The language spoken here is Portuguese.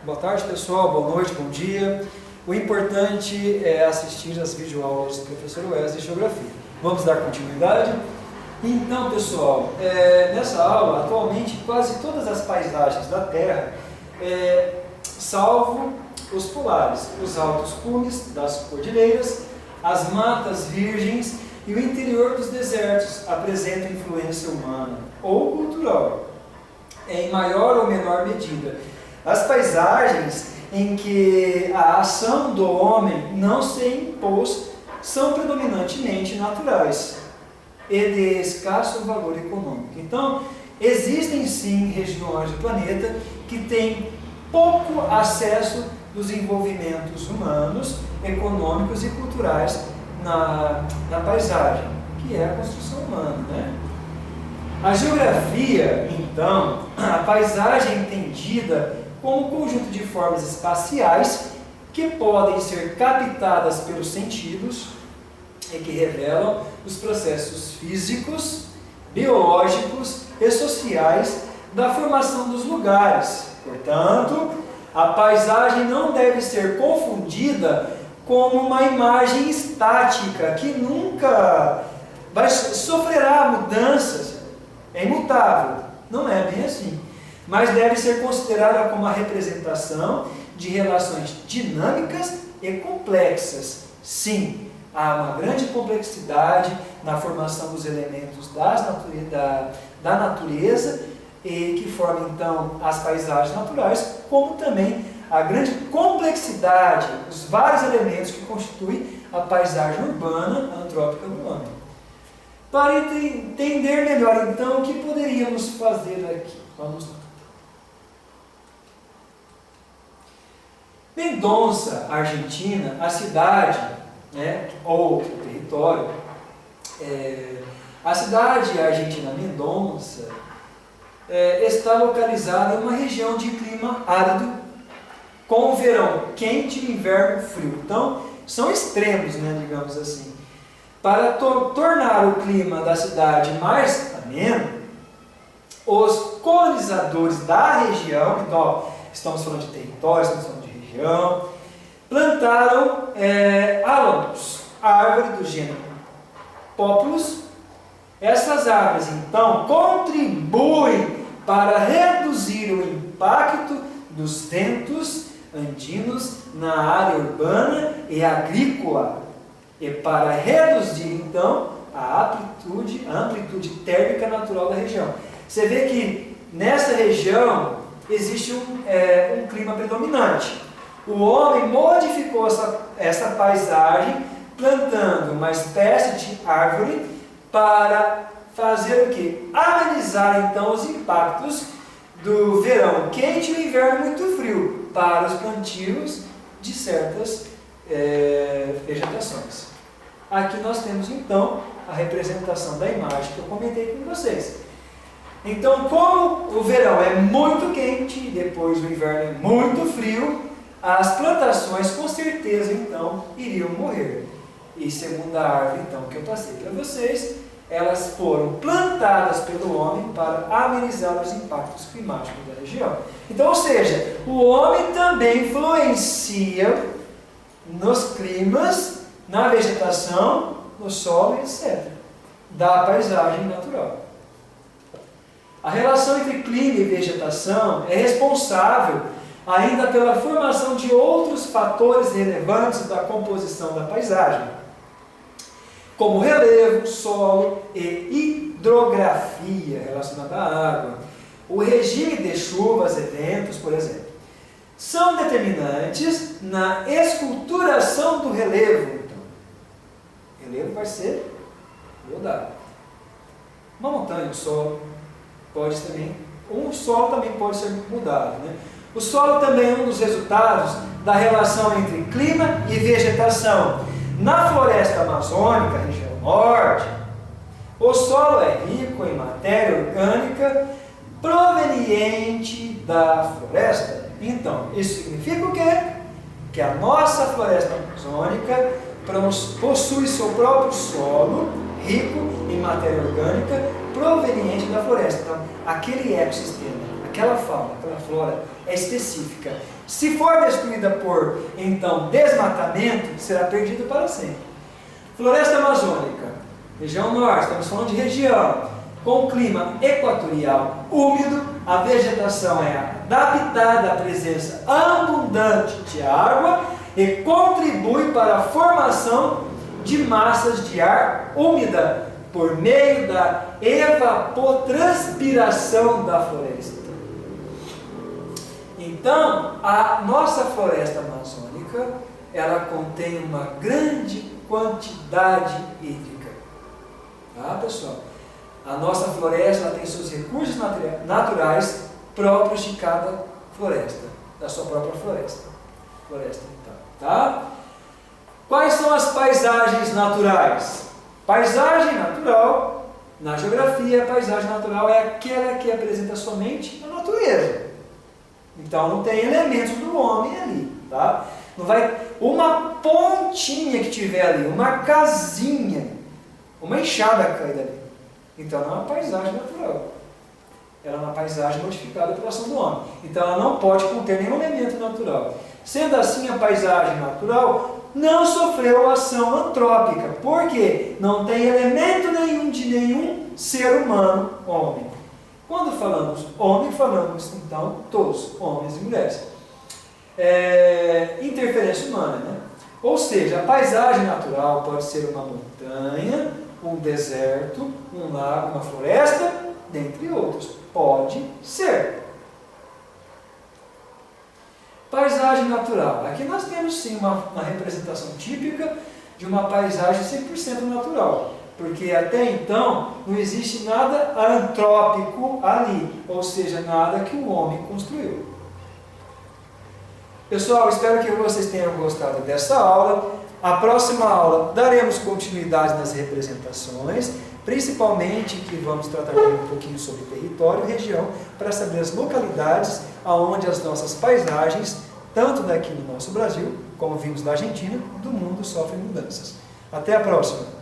Boa tarde, pessoal. Boa noite, bom dia. O importante é assistir às videoaulas do professor Wesley de Geografia. Vamos dar continuidade? Então, pessoal, nessa aula, atualmente, quase todas as paisagens da Terra, salvo os polares, os altos cumes das cordilheiras, as matas virgens e o interior dos desertos apresentam influência humana ou cultural, em maior ou menor medida. As paisagens em que a ação do homem não se impôs são predominantemente naturais e de escasso valor econômico. Então, existem sim regiões do planeta que têm pouco acesso dos envolvimentos humanos, econômicos e culturais na paisagem, que é a construção humana, né? A geografia, então, a paisagem é entendida como um conjunto de formas espaciais que podem ser captadas pelos sentidos e que revelam os processos físicos, biológicos e sociais da formação dos lugares. Portanto, a paisagem não deve ser confundida como uma imagem estática que nunca sofrerá mudanças, é imutável. Não é bem assim. Mas deve ser considerada como uma representação de relações dinâmicas e complexas. Sim, há uma grande complexidade na formação dos elementos da natureza e que formam então as paisagens naturais, como também a grande complexidade, os vários elementos que constituem a paisagem urbana antrópica do homem. Para entender melhor então o que poderíamos fazer aqui, vamos lá. Mendonça, Argentina, a cidade, ou o território, a cidade argentina Mendonça está localizada em uma região de clima árido, com o verão quente e o inverno frio. Então, são extremos, digamos assim. Para tornar o clima da cidade mais ameno, os colonizadores da região, então, estamos falando de território, estamos falando de região, plantaram álamos, árvore do gênero Populus. Essas árvores, então, contribuem para reduzir o impacto dos ventos andinos na área urbana e agrícola e para reduzir, então, a amplitude térmica natural da região. Você vê que nessa região existe um clima predominante. O homem modificou essa paisagem plantando uma espécie de árvore para fazer o quê? Amenizar então os impactos do verão quente e o inverno muito frio para os plantios de certas vegetações. Aqui nós temos então a representação da imagem que eu comentei com vocês. Então, como o verão é muito quente e depois o inverno é muito frio, as plantações com certeza então iriam morrer. E segundo a árvore então que eu passei para vocês, elas foram plantadas pelo homem para amenizar os impactos climáticos da região. Então, ou seja, o homem também influencia nos climas, na vegetação, no solo, etc., da paisagem natural. A relação entre clima e vegetação é responsável ainda pela formação de outros fatores relevantes da composição da paisagem, como relevo, solo e hidrografia relacionada à água. O regime de chuvas e ventos, por exemplo, são determinantes na esculturação do relevo. Então, o relevo vai ser mudado. Uma montanha, o solo, o solo também pode ser mudado. O solo também é um dos resultados da relação entre clima e vegetação. Na floresta amazônica, região norte, o solo é rico em matéria orgânica proveniente da floresta. Então, isso significa o quê? Que a nossa floresta amazônica possui seu próprio solo rico em matéria orgânica proveniente da floresta. Então, aquele ecossistema, aquela fauna, aquela flora é específica. Se for destruída por, então, desmatamento, será perdido para sempre. Floresta amazônica, região norte, estamos falando de região com clima equatorial úmido, a vegetação é adaptada à presença abundante de água e contribui para a formação de massas de ar úmida por meio da evapotranspiração da floresta. Então, a nossa floresta amazônica, ela contém uma grande quantidade hídrica. Tá, pessoal? A nossa floresta, ela tem seus recursos naturais próprios de cada floresta, da sua própria floresta. Floresta, então, tá? Quais são as paisagens naturais? Paisagem natural, na geografia, a paisagem natural é aquela que apresenta somente a natureza. Então não tem elementos do homem ali, tá? Não vai uma pontinha que tiver ali, uma casinha, uma enxada caída ali. Então não é uma paisagem natural. Ela é uma paisagem modificada pela ação do homem. Então ela não pode conter nenhum elemento natural. Sendo assim, a paisagem natural não sofreu ação antrópica. Por quê? Não tem elemento nenhum de nenhum ser humano, homem. Quando falamos homem, falamos então todos, homens e mulheres. Interferência humana, né? Ou seja, a paisagem natural pode ser uma montanha, um deserto, um lago, uma floresta, dentre outros. Pode ser. Paisagem natural. Aqui nós temos sim uma representação típica de uma paisagem 100% natural. Porque até então não existe nada antrópico ali, ou seja, nada que o homem construiu. Pessoal, espero que vocês tenham gostado dessa aula. A próxima aula daremos continuidade nas representações, principalmente que vamos tratar um pouquinho sobre território e região, para saber as localidades onde as nossas paisagens, tanto daqui no nosso Brasil, como vimos da Argentina, do mundo, sofrem mudanças. Até a próxima!